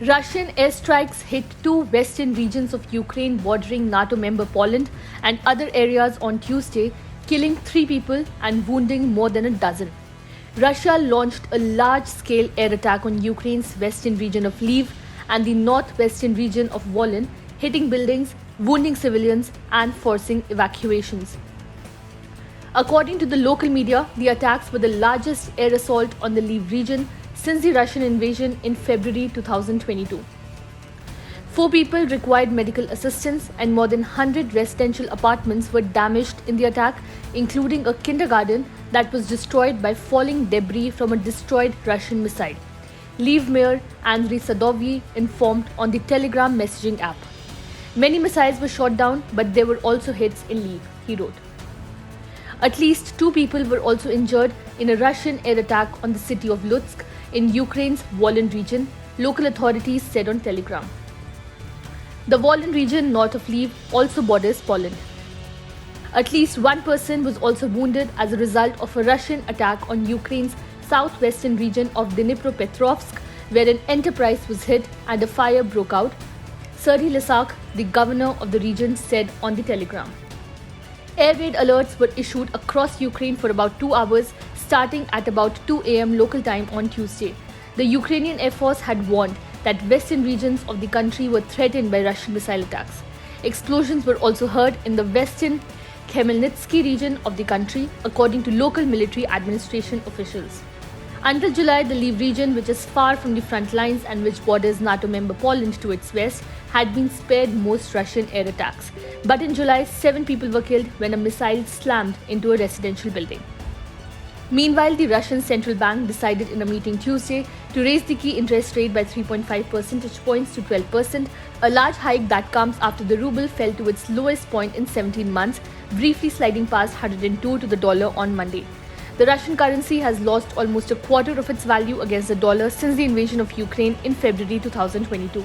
Russian airstrikes hit two western regions of Ukraine bordering NATO member Poland and other areas on Tuesday, killing 3 people and wounding more than a dozen. Russia launched a large-scale air attack on Ukraine's western region of Lviv and the northwestern region of Volyn, hitting buildings, wounding civilians and forcing evacuations. According to the local media, the attacks were the largest air assault on the Lviv region since the Russian invasion in February 2022. 4 people required medical assistance and more than 100 residential apartments were damaged in the attack, including a kindergarten that was destroyed by falling debris from a destroyed Russian missile. Lviv Mayor Andriy Sadovyi informed on the Telegram messaging app. Many missiles were shot down, but there were also hits in Lviv, he wrote. At least 2 people were also injured in a Russian air attack on the city of Lutsk in Ukraine's Volyn region, local authorities said on Telegram. The Volyn region north of Lviv also borders Poland. At least 1 person was also wounded as a result of a Russian attack on Ukraine's southwestern region of Dnipropetrovsk, where an enterprise was hit and a fire broke out, Serhiy Lysak, the governor of the region, said on the Telegram. Air raid alerts were issued across Ukraine for about 2 hours, starting at about 2 a.m. local time on Tuesday. The Ukrainian Air Force had warned that western regions of the country were threatened by Russian missile attacks. Explosions were also heard in the western Khmelnytsky region of the country, according to local military administration officials. Until July, the Lviv region, which is far from the front lines and which borders NATO member Poland to its west, had been spared most Russian air attacks. But in July, 7 people were killed when a missile slammed into a residential building. Meanwhile, the Russian central bank decided in a meeting Tuesday to raise the key interest rate by 3.5 percentage points to 12%, a large hike that comes after the ruble fell to its lowest point in 17 months, briefly sliding past 102 to the dollar on Monday. The Russian currency has lost almost a quarter of its value against the dollar since the invasion of Ukraine in February 2022.